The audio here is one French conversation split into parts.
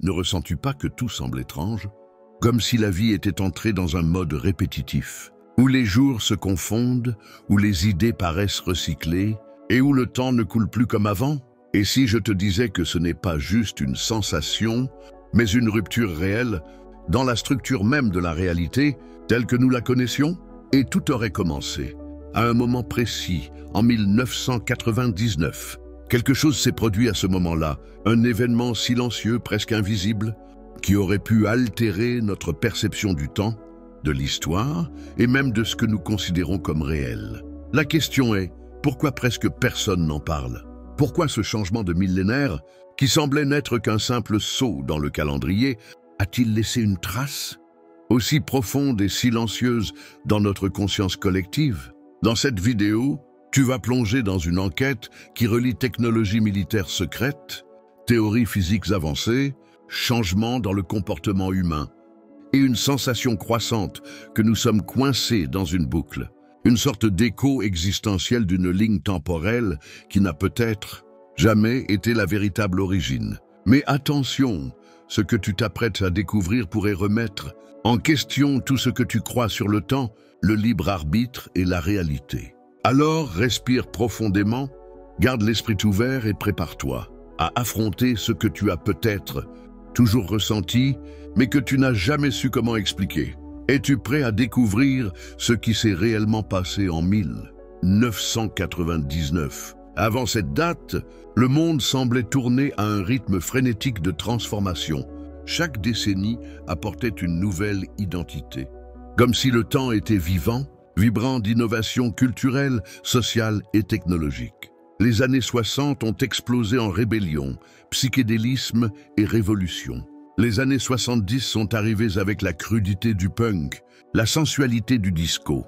Ne ressens-tu pas que tout semble étrange? Comme si la vie était entrée dans un mode répétitif, où les jours se confondent, où les idées paraissent recyclées, et où le temps ne coule plus comme avant? Et si je te disais que ce n'est pas juste une sensation, mais une rupture réelle, dans la structure même de la réalité, telle que nous la connaissions? Et tout aurait commencé, à un moment précis, en 1999. Quelque chose s'est produit à ce moment-là, un événement silencieux, presque invisible, qui aurait pu altérer notre perception du temps, de l'histoire et même de ce que nous considérons comme réel. La question est, pourquoi presque personne n'en parle? Pourquoi ce changement de millénaire, qui semblait n'être qu'un simple saut dans le calendrier, a-t-il laissé une trace aussi profonde et silencieuse dans notre conscience collective? Dans cette vidéo, tu vas plonger dans une enquête qui relie technologies militaires secrètes, théories physiques avancées, changements dans le comportement humain et une sensation croissante que nous sommes coincés dans une boucle, une sorte d'écho existentiel d'une ligne temporelle qui n'a peut-être jamais été la véritable origine. Mais attention, ce que tu t'apprêtes à découvrir pourrait remettre en question tout ce que tu crois sur le temps, le libre arbitre et la réalité. Alors respire profondément, garde l'esprit ouvert et prépare-toi à affronter ce que tu as peut-être toujours ressenti, mais que tu n'as jamais su comment expliquer. Es-tu prêt à découvrir ce qui s'est réellement passé en 1999? Avant cette date, le monde semblait tourner à un rythme frénétique de transformation. Chaque décennie apportait une nouvelle identité. Comme si le temps était vivant, vibrant d'innovations culturelles, sociales et technologiques. Les années 60 ont explosé en rébellion, psychédélisme et révolution. Les années 70 sont arrivées avec la crudité du punk, la sensualité du disco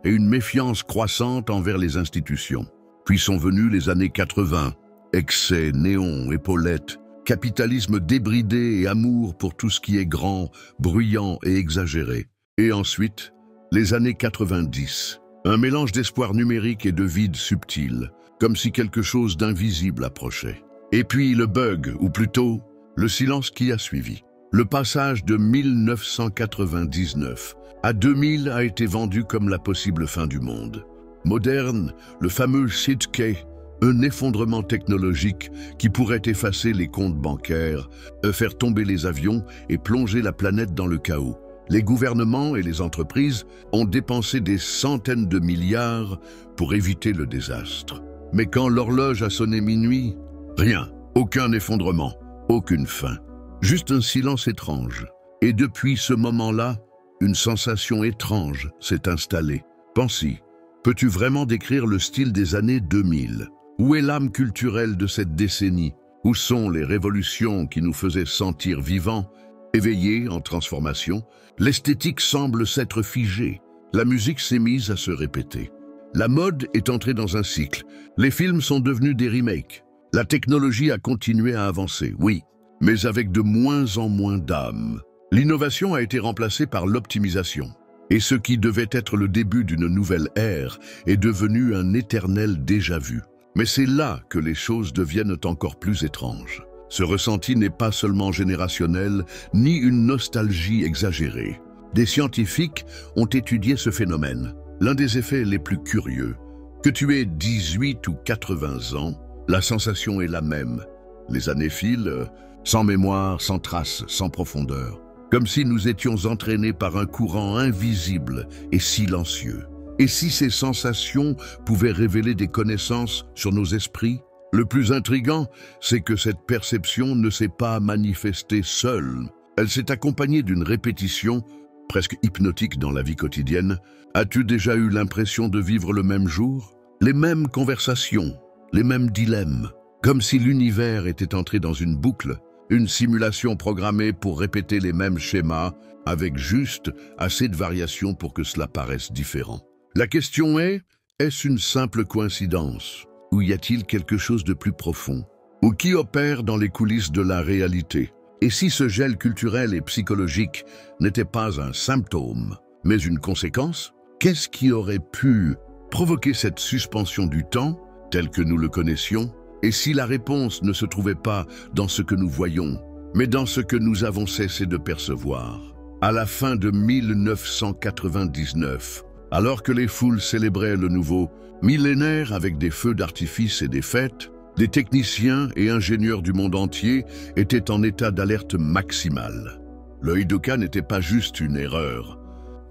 et une méfiance croissante envers les institutions. Puis sont venues les années 80, excès, néons, épaulettes, capitalisme débridé et amour pour tout ce qui est grand, bruyant et exagéré. Et ensuite, les années 90, un mélange d'espoir numérique et de vide subtil, comme si quelque chose d'invisible approchait. Et puis le bug, ou plutôt, le silence qui a suivi. Le passage de 1999 à 2000 a été vendu comme la possible fin du monde. Moderne, le fameux shit-key, un effondrement technologique qui pourrait effacer les comptes bancaires, faire tomber les avions et plonger la planète dans le chaos. Les gouvernements et les entreprises ont dépensé des centaines de milliards pour éviter le désastre. Mais quand l'horloge a sonné minuit, rien, aucun effondrement, aucune fin. Juste un silence étrange. Et depuis ce moment-là, une sensation étrange s'est installée. Pense-y, peux-tu vraiment décrire le style des années 2000? Où est l'âme culturelle de cette décennie? Où sont les révolutions qui nous faisaient sentir vivants, éveillés en transformation? L'esthétique semble s'être figée. La musique s'est mise à se répéter. La mode est entrée dans un cycle. Les films sont devenus des remakes. La technologie a continué à avancer, oui, mais avec de moins en moins d'âme. L'innovation a été remplacée par l'optimisation. Et ce qui devait être le début d'une nouvelle ère est devenu un éternel déjà-vu. Mais c'est là que les choses deviennent encore plus étranges. Ce ressenti n'est pas seulement générationnel, ni une nostalgie exagérée. Des scientifiques ont étudié ce phénomène. L'un des effets les plus curieux, que tu aies 18 ou 80 ans, la sensation est la même. Les années filent, sans mémoire, sans trace, sans profondeur. Comme si nous étions entraînés par un courant invisible et silencieux. Et si ces sensations pouvaient révéler des connaissances sur nos esprits? Le plus intriguant, c'est que cette perception ne s'est pas manifestée seule. Elle s'est accompagnée d'une répétition, presque hypnotique dans la vie quotidienne. As-tu déjà eu l'impression de vivre le même jour? Les mêmes conversations, les mêmes dilemmes, comme si l'univers était entré dans une boucle, une simulation programmée pour répéter les mêmes schémas, avec juste assez de variations pour que cela paraisse différent. La question est, est-ce une simple coïncidence? Ou y a-t-il quelque chose de plus profond? Ou qui opère dans les coulisses de la réalité? Et si ce gel culturel et psychologique n'était pas un symptôme, mais une conséquence? Qu'est-ce qui aurait pu provoquer cette suspension du temps, tel que nous le connaissions? Et si la réponse ne se trouvait pas dans ce que nous voyons, mais dans ce que nous avons cessé de percevoir. À la fin de 1999, alors que les foules célébraient le nouveau millénaire avec des feux d'artifice et des fêtes, des techniciens et ingénieurs du monde entier étaient en état d'alerte maximale. Le Hadoken n'était pas juste une erreur,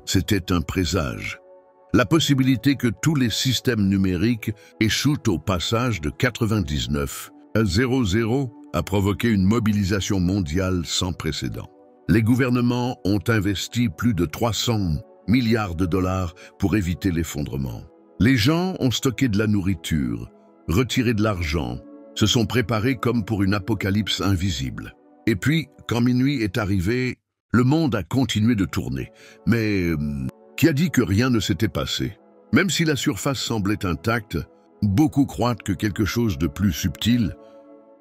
c'était un présage. La possibilité que tous les systèmes numériques échouent au passage de 99 à 00 a provoqué une mobilisation mondiale sans précédent. Les gouvernements ont investi plus de 300 milliards de dollars pour éviter l'effondrement. Les gens ont stocké de la nourriture, retiré de l'argent, se sont préparés comme pour une apocalypse invisible. Et puis, quand minuit est arrivé, le monde a continué de tourner. Mais qui a dit que rien ne s'était passé? Même si la surface semblait intacte, beaucoup croient que quelque chose de plus subtil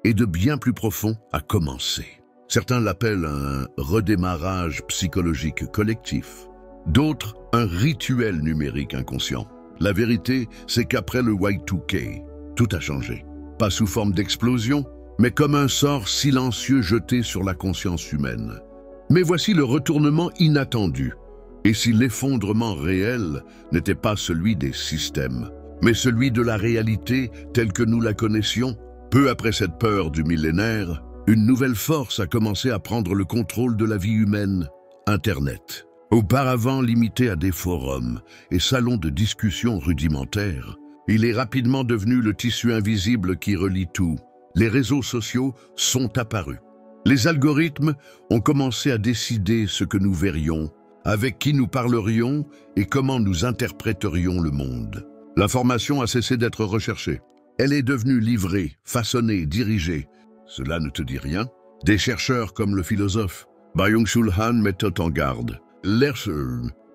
et de bien plus profond a commencé. Certains l'appellent un redémarrage psychologique collectif, d'autres un rituel numérique inconscient. La vérité, c'est qu'après le Y2K, tout a changé. Pas sous forme d'explosion, mais comme un sort silencieux jeté sur la conscience humaine. Mais voici le retournement inattendu. Et si l'effondrement réel n'était pas celui des systèmes, mais celui de la réalité telle que nous la connaissions, peu après cette peur du millénaire, une nouvelle force a commencé à prendre le contrôle de la vie humaine, Internet. Auparavant limité à des forums et salons de discussion rudimentaires, il est rapidement devenu le tissu invisible qui relie tout. Les réseaux sociaux sont apparus. Les algorithmes ont commencé à décider ce que nous verrions, avec qui nous parlerions et comment nous interpréterions le monde. L'information a cessé d'être recherchée. Elle est devenue livrée, façonnée, dirigée. Cela ne te dit rien? Des chercheurs comme le philosophe Byung-Chul Han mettent en garde. L'ère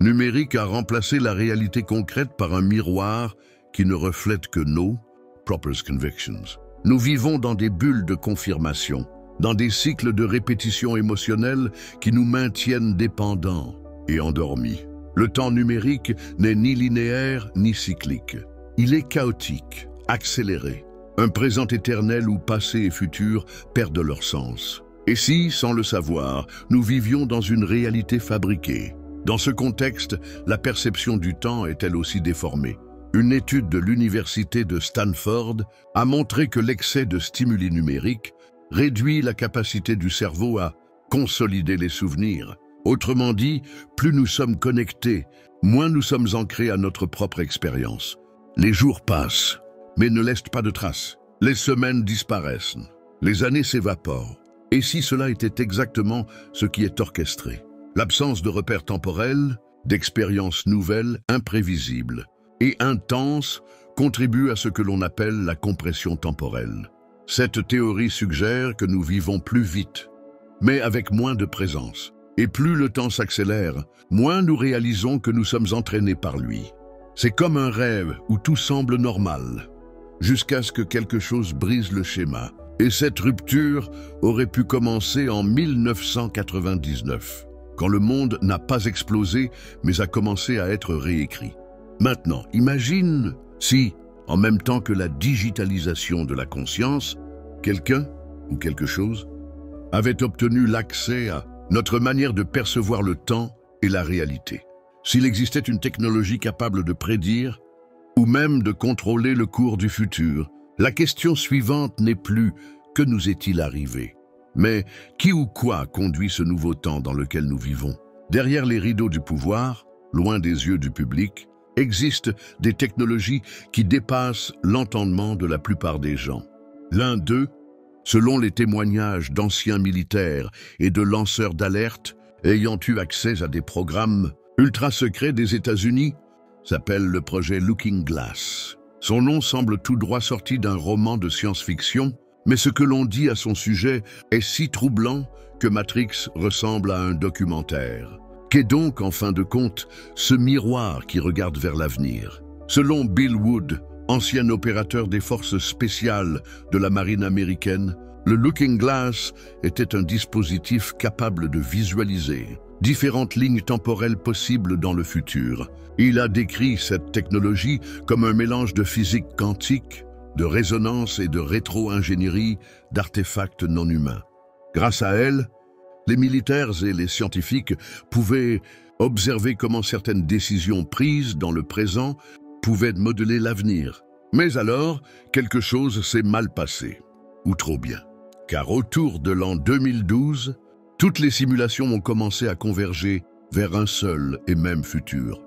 numérique a remplacé la réalité concrète par un miroir qui ne reflète que nos propres convictions. Nous vivons dans des bulles de confirmation, dans des cycles de répétition émotionnelle qui nous maintiennent dépendants et endormis. Le temps numérique n'est ni linéaire ni cyclique. Il est chaotique, accéléré, un présent éternel où passé et futur perdent leur sens. Et si, sans le savoir, nous vivions dans une réalité fabriquée? Dans ce contexte, la perception du temps est elle aussi déformée. Une étude de l'université de Stanford a montré que l'excès de stimuli numériques réduit la capacité du cerveau à consolider les souvenirs. Autrement dit, plus nous sommes connectés, moins nous sommes ancrés à notre propre expérience. Les jours passent, mais ne laissent pas de traces. Les semaines disparaissent, les années s'évaporent. Et si cela était exactement ce qui est orchestré? L'absence de repères temporels, d'expériences nouvelles, imprévisibles et intenses contribue à ce que l'on appelle la compression temporelle. Cette théorie suggère que nous vivons plus vite, mais avec moins de présence. Et plus le temps s'accélère, moins nous réalisons que nous sommes entraînés par lui. C'est comme un rêve où tout semble normal, jusqu'à ce que quelque chose brise le schéma. Et cette rupture aurait pu commencer en 1999, quand le monde n'a pas explosé, mais a commencé à être réécrit. Maintenant, imagine si, en même temps que la digitalisation de la conscience, quelqu'un ou quelque chose avait obtenu l'accès à notre manière de percevoir le temps et la réalité. S'il existait une technologie capable de prédire ou même de contrôler le cours du futur, la question suivante n'est plus « que nous est-il arrivé ?» mais « qui ou quoi conduit ce nouveau temps dans lequel nous vivons ?» Derrière les rideaux du pouvoir, loin des yeux du public, existent des technologies qui dépassent l'entendement de la plupart des gens. L'un d'eux, selon les témoignages d'anciens militaires et de lanceurs d'alerte ayant eu accès à des programmes ultra secrets des États-Unis, s'appelle le projet Looking Glass. Son nom semble tout droit sorti d'un roman de science-fiction, mais ce que l'on dit à son sujet est si troublant que Matrix ressemble à un documentaire. Qu'est donc, en fin de compte, ce miroir qui regarde vers l'avenir? Selon Bill Wood, ancien opérateur des forces spéciales de la marine américaine, le Looking Glass était un dispositif capable de visualiser différentes lignes temporelles possibles dans le futur. Il a décrit cette technologie comme un mélange de physique quantique, de résonance et de rétro-ingénierie d'artefacts non humains. Grâce à elle, les militaires et les scientifiques pouvaient observer comment certaines décisions prises dans le présent pouvaient modeler l'avenir. Mais alors, quelque chose s'est mal passé, ou trop bien. Car autour de l'an 2012, toutes les simulations ont commencé à converger vers un seul et même futur.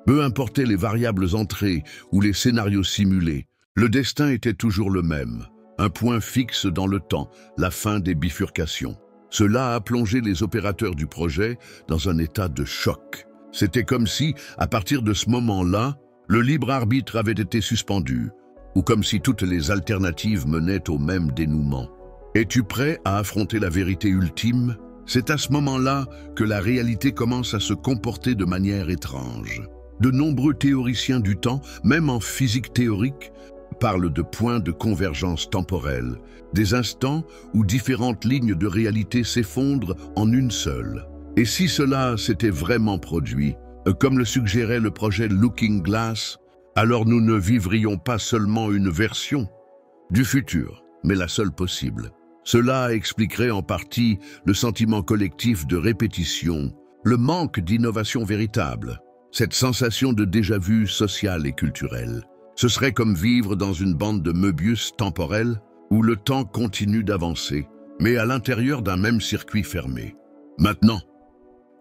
Peu importaient les variables entrées ou les scénarios simulés, le destin était toujours le même, un point fixe dans le temps, la fin des bifurcations. Cela a plongé les opérateurs du projet dans un état de choc. C'était comme si, à partir de ce moment-là, le libre arbitre avait été suspendu, ou comme si toutes les alternatives menaient au même dénouement. Es-tu prêt à affronter la vérité ultime? C'est à ce moment-là que la réalité commence à se comporter de manière étrange. De nombreux théoriciens du temps, même en physique théorique, parlent de points de convergence temporelle, des instants où différentes lignes de réalité s'effondrent en une seule. Et si cela s'était vraiment produit, comme le suggérait le projet Looking Glass, alors nous ne vivrions pas seulement une version du futur, mais la seule possible. Cela expliquerait en partie le sentiment collectif de répétition, le manque d'innovation véritable, cette sensation de déjà-vu social et culturel. Ce serait comme vivre dans une bande de Möbius temporelle où le temps continue d'avancer, mais à l'intérieur d'un même circuit fermé. Maintenant,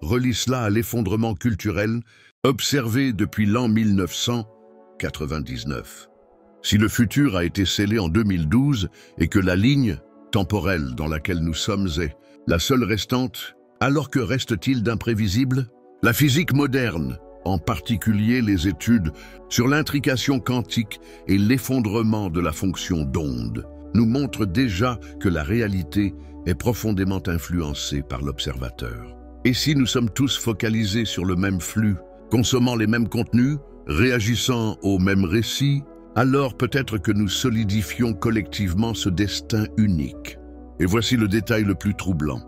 relie cela à l'effondrement culturel observé depuis l'an 1999. Si le futur a été scellé en 2012 et que la ligne temporelle dans laquelle nous sommes est la seule restante, alors que reste-t-il d'imprévisible? La physique moderne, en particulier les études sur l'intrication quantique et l'effondrement de la fonction d'onde, nous montrent déjà que la réalité est profondément influencée par l'observateur. Et si nous sommes tous focalisés sur le même flux, consommant les mêmes contenus, réagissant aux mêmes récits, alors peut-être que nous solidifions collectivement ce destin unique. Et voici le détail le plus troublant.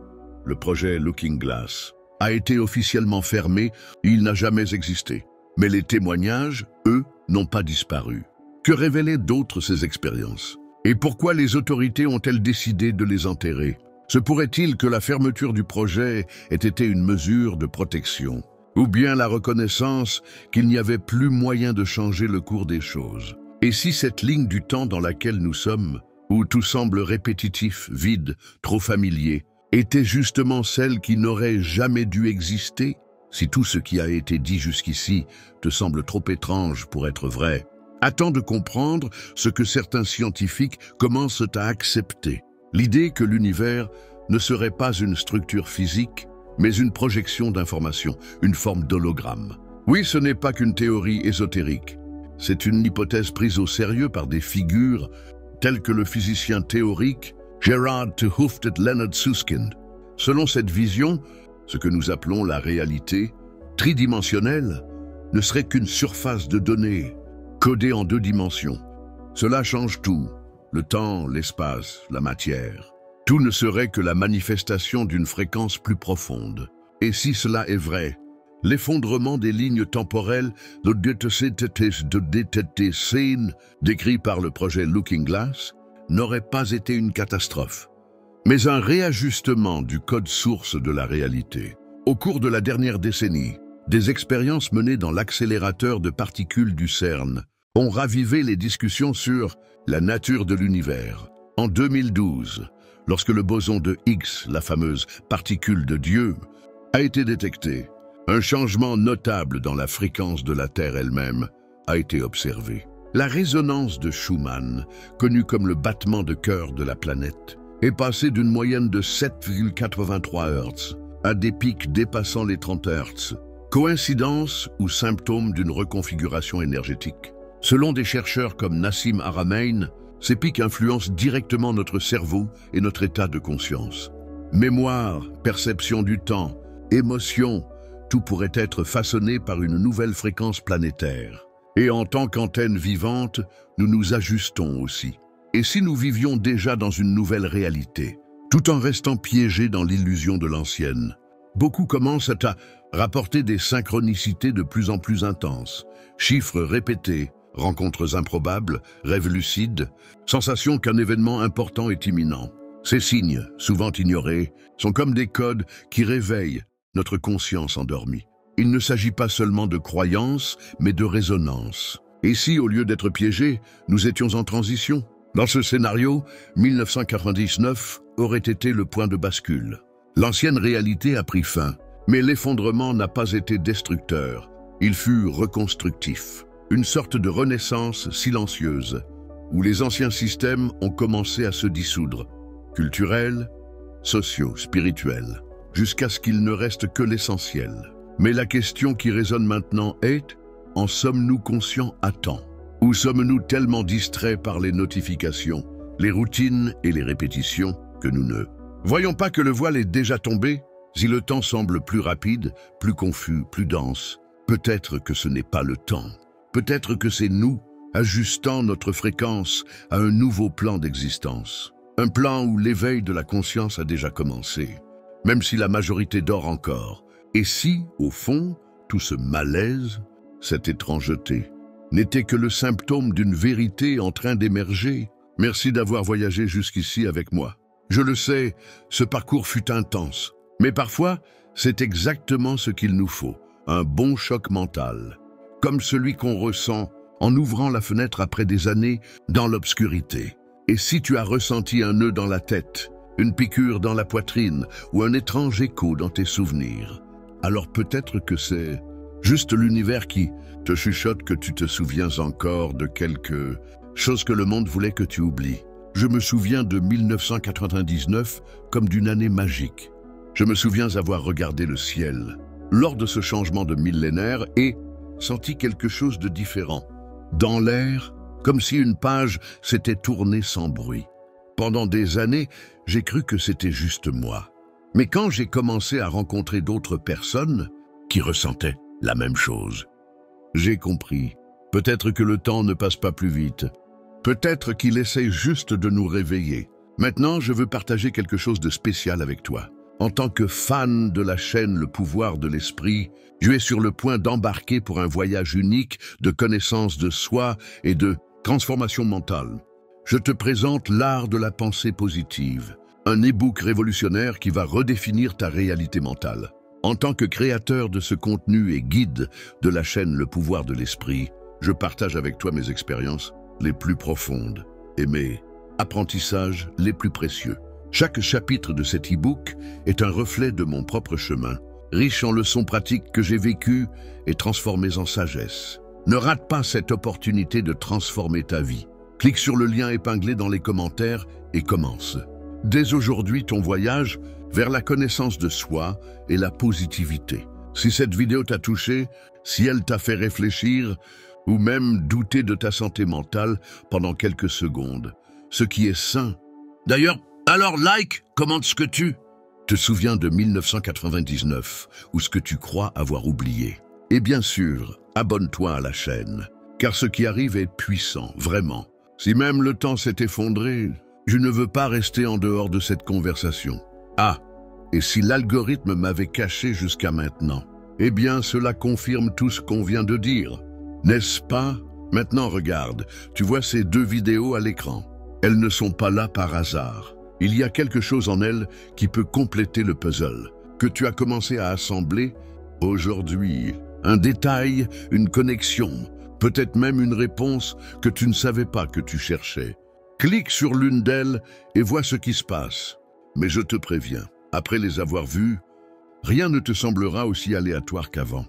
Le projet Looking Glass a été officiellement fermé, il n'a jamais existé. Mais les témoignages, eux, n'ont pas disparu. Que révélaient d'autres ces expériences? Et pourquoi les autorités ont-elles décidé de les enterrer? Se pourrait-il que la fermeture du projet ait été une mesure de protection? Ou bien la reconnaissance qu'il n'y avait plus moyen de changer le cours des choses? Et si cette ligne du temps dans laquelle nous sommes, où tout semble répétitif, vide, trop familier, était justement celle qui n'aurait jamais dû exister? Si tout ce qui a été dit jusqu'ici te semble trop étrange pour être vrai, attends de comprendre ce que certains scientifiques commencent à accepter. L'idée que l'univers ne serait pas une structure physique, mais une projection d'informations, une forme d'hologramme. Oui, ce n'est pas qu'une théorie ésotérique. C'est une hypothèse prise au sérieux par des figures telles que le physicien théorique Gerard 't Hooft Leonard Susskind. Selon cette vision, ce que nous appelons la réalité tridimensionnelle ne serait qu'une surface de données codée en 2 dimensions. Cela change tout, le temps, l'espace, la matière. Tout ne serait que la manifestation d'une fréquence plus profonde. Et si cela est vrai, l'effondrement des lignes temporelles décrit par le projet Looking Glass n'aurait pas été une catastrophe, mais un réajustement du code source de la réalité. Au cours de la dernière décennie, des expériences menées dans l'accélérateur de particules du CERN ont ravivé les discussions sur la nature de l'univers. En 2012, lorsque le boson de Higgs, la fameuse particule de Dieu, a été détecté, un changement notable dans la fréquence de la Terre elle-même a été observé. La résonance de Schumann, connue comme le battement de cœur de la planète, est passée d'une moyenne de 7,83 Hz à des pics dépassant les 30 Hz. Coïncidence ou symptôme d'une reconfiguration énergétique? Selon des chercheurs comme Nassim Haramein, ces pics influencent directement notre cerveau et notre état de conscience. Mémoire, perception du temps, émotion, tout pourrait être façonné par une nouvelle fréquence planétaire. Et en tant qu'antenne vivante, nous nous ajustons aussi. Et si nous vivions déjà dans une nouvelle réalité, tout en restant piégés dans l'illusion de l'ancienne? Beaucoup commencent à rapporter des synchronicités de plus en plus intenses, chiffres répétés, rencontres improbables, rêves lucides, sensation qu'un événement important est imminent. Ces signes, souvent ignorés, sont comme des codes qui réveillent notre conscience endormie. Il ne s'agit pas seulement de croyances, mais de résonance. Et si, au lieu d'être piégés, nous étions en transition? Dans ce scénario, 1999 aurait été le point de bascule. L'ancienne réalité a pris fin, mais l'effondrement n'a pas été destructeur. Il fut reconstructif, une sorte de renaissance silencieuse, où les anciens systèmes ont commencé à se dissoudre, culturels, sociaux, spirituels, jusqu'à ce qu'il ne reste que l'essentiel. Mais la question qui résonne maintenant est, en sommes-nous conscients à temps? Ou sommes-nous tellement distraits par les notifications, les routines et les répétitions que nous ne voyons pas que le voile est déjà tombé? Si le temps semble plus rapide, plus confus, plus dense, peut-être que ce n'est pas le temps. Peut-être que c'est nous, ajustant notre fréquence à un nouveau plan d'existence. Un plan où l'éveil de la conscience a déjà commencé, même si la majorité dort encore. Et si, au fond, tout ce malaise, cette étrangeté, n'était que le symptôme d'une vérité en train d'émerger? Merci d'avoir voyagé jusqu'ici avec moi. Je le sais, ce parcours fut intense, mais parfois, c'est exactement ce qu'il nous faut, un bon choc mental, comme celui qu'on ressent en ouvrant la fenêtre après des années dans l'obscurité. Et si tu as ressenti un nœud dans la tête, une piqûre dans la poitrine ou un étrange écho dans tes souvenirs, alors peut-être que c'est juste l'univers qui te chuchote que tu te souviens encore de quelque chose que le monde voulait que tu oublies. Je me souviens de 1999 comme d'une année magique. Je me souviens avoir regardé le ciel lors de ce changement de millénaire et senti quelque chose de différent. Dans l'air, comme si une page s'était tournée sans bruit. Pendant des années, j'ai cru que c'était juste moi. Mais quand j'ai commencé à rencontrer d'autres personnes qui ressentaient la même chose, j'ai compris. Peut-être que le temps ne passe pas plus vite. Peut-être qu'il essaie juste de nous réveiller. Maintenant, je veux partager quelque chose de spécial avec toi. En tant que fan de la chaîne Le Pouvoir de l'Esprit, tu es sur le point d'embarquer pour un voyage unique de connaissance de soi et de transformation mentale. Je te présente l'art de la pensée positive, un e-book révolutionnaire qui va redéfinir ta réalité mentale. En tant que créateur de ce contenu et guide de la chaîne Le Pouvoir de l'Esprit, je partage avec toi mes expériences les plus profondes et mes apprentissages les plus précieux. Chaque chapitre de cet e-book est un reflet de mon propre chemin, riche en leçons pratiques que j'ai vécues et transformées en sagesse. Ne rate pas cette opportunité de transformer ta vie. Clique sur le lien épinglé dans les commentaires et commence. Dès aujourd'hui, ton voyage vers la connaissance de soi et la positivité. Si cette vidéo t'a touché, si elle t'a fait réfléchir, ou même douter de ta santé mentale pendant quelques secondes, ce qui est sain. D'ailleurs, alors like, commente ce que tu te souviens de 1999 ou ce que tu crois avoir oublié. Et bien sûr, abonne-toi à la chaîne, car ce qui arrive est puissant, vraiment. Si même le temps s'est effondré, je ne veux pas rester en dehors de cette conversation. Ah, et si l'algorithme m'avait caché jusqu'à maintenant, eh bien cela confirme tout ce qu'on vient de dire. N'est-ce pas? Maintenant regarde, tu vois ces deux vidéos à l'écran. Elles ne sont pas là par hasard. Il y a quelque chose en elles qui peut compléter le puzzle, que tu as commencé à assembler aujourd'hui. Un détail, une connexion, peut-être même une réponse que tu ne savais pas que tu cherchais. Clique sur l'une d'elles et vois ce qui se passe. Mais je te préviens, après les avoir vues, rien ne te semblera aussi aléatoire qu'avant.